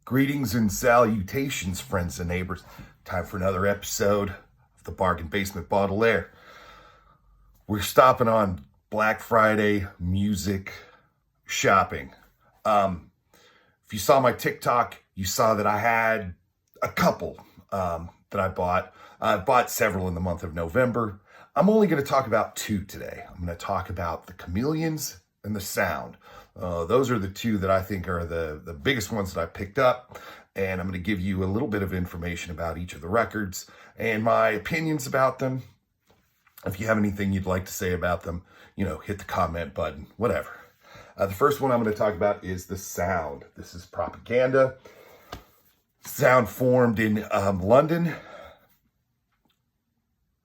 Greetings and salutations, friends and neighbors. Time for another episode of the Bargain Basement Bottle Air. We're stopping on Black Friday music shopping. If you saw my TikTok, you saw that I had a couple that I bought. I bought several in the month of November. I'm only going to talk about two today. I'm going to talk about the Chameleons and the Sound. Those are the two that I think are the biggest ones that I picked up. And I'm going to give you a little bit of information about each of the records and my opinions about them. If you have anything you'd like to say about them, hit the comment button, whatever. The first one I'm going to talk about is the Sound. This is Propaganda. Sound formed in London.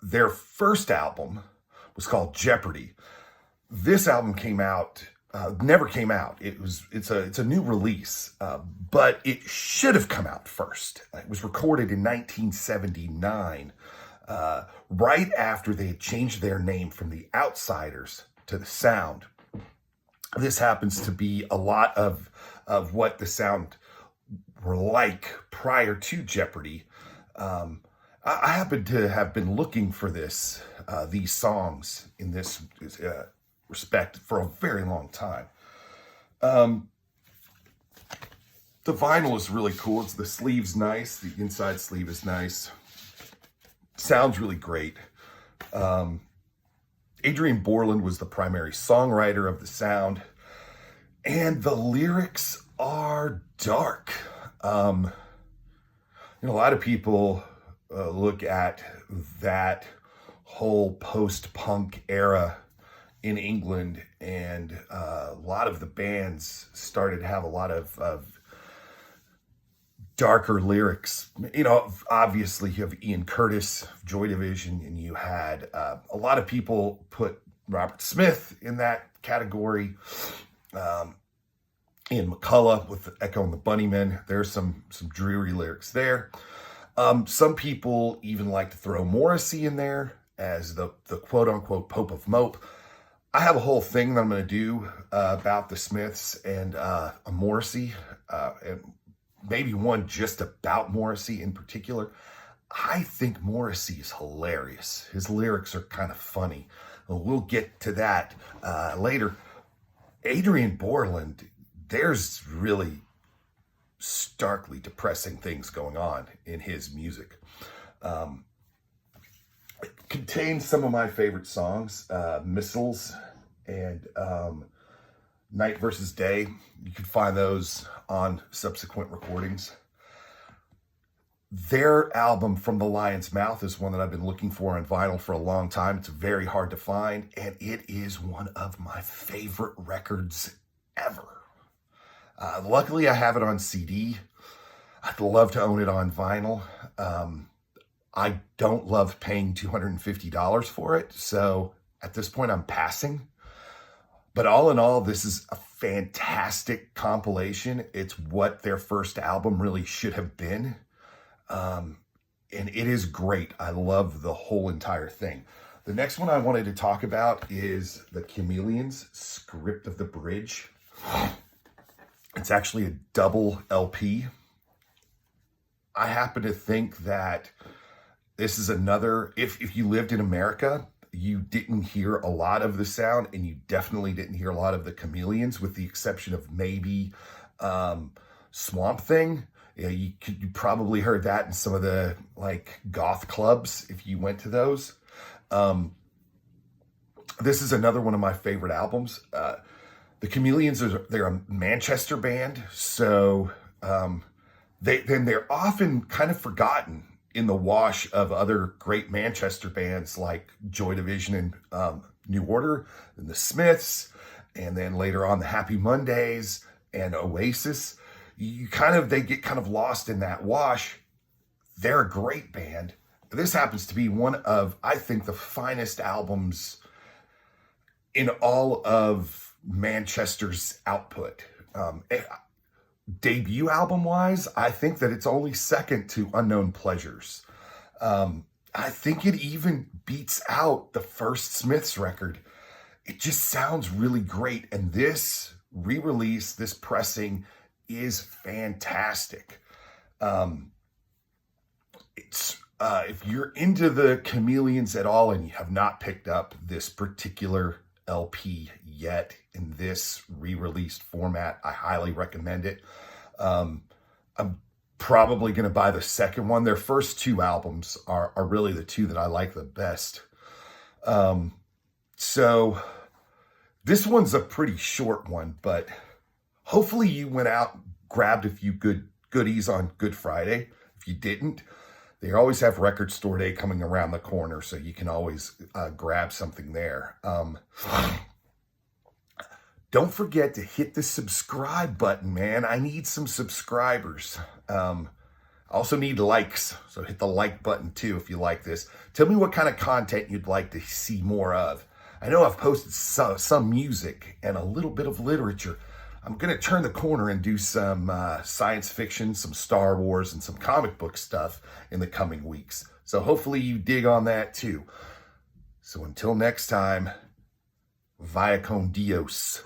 Their first album was called Jeopardy. This album never came out. It's a new release, but it should have come out first. It was recorded in 1979, right after they had changed their name from the Outsiders to the Sound. This happens to be a lot of what the Sound were like prior to Jeopardy. I happen to have been looking for these songs in this respect for a very long time. The vinyl is really cool. The sleeve's nice. The inside sleeve is nice. Sounds really great. Adrian Borland was the primary songwriter of the Sound, and the lyrics are dark. A lot of people look at that whole post-punk era in England, and a lot of the bands started to have a lot of darker lyrics. Obviously you have Ian Curtis, Joy Division, and you had a lot of people put Robert Smith in that category. Ian McCullough with Echo and The Bunnymen. There's some dreary lyrics there. Some people even like to throw Morrissey in there as the quote-unquote Pope of Mope. I have a whole thing that I'm going to do about the Smiths and Morrissey, and maybe one just about Morrissey in particular. I think Morrissey is hilarious. His lyrics are kind of funny. We'll get to that later. Adrian Borland, there's really starkly depressing things going on in his music. It contains some of my favorite songs, Missiles and Night versus Day. You can find those on subsequent recordings. Their album From the Lion's Mouth is one that I've been looking for on vinyl for a long time. It's very hard to find, and it is one of my favorite records ever. Luckily, I have it on CD. I'd love to own it on vinyl. I don't love paying $250 for it, so at this point, I'm passing. But all in all, this is a fantastic compilation. It's what their first album really should have been. And it is great. I love the whole entire thing. The next one I wanted to talk about is the Chameleons, Script of the Bridge. It's actually a double LP. I happen to think that this is another, if you lived in America, you didn't hear a lot of the Sound, and you definitely didn't hear a lot of the Chameleons, with the exception of maybe Swamp Thing. Yeah, you probably heard that in some of the goth clubs if you went to those. This is another one of my favorite albums. The Chameleons they're a Manchester band, so they're often kind of forgotten in the wash of other great Manchester bands like Joy Division and New Order, and the Smiths, and then later on the Happy Mondays and Oasis. They get kind of lost in that wash. They're a great band. This happens to be one of, I think, the finest albums in all of Manchester's output. Debut album-wise, I think that it's only second to Unknown Pleasures. I think it even beats out the first Smiths record. It just sounds really great. And this re-release, this pressing, is fantastic. If you're into the Chameleons at all and you have not picked up this particular LP yet in this re-released format, I highly recommend it. I'm probably going to buy the second one. Their first two albums are really the two that I like the best. So this one's a pretty short one, but hopefully you went out and grabbed a few goodies on Good Friday. If you didn't, they always have Record Store Day coming around the corner, so you can always grab something there. Don't forget to hit the subscribe button, man. I need some subscribers. I also need likes, so hit the like button too if you like this. Tell me what kind of content you'd like to see more of. I know I've posted some music and a little bit of literature. I'm going to turn the corner and do some science fiction, some Star Wars, and some comic book stuff in the coming weeks. So hopefully you dig on that too. So until next time, vaya con Dios.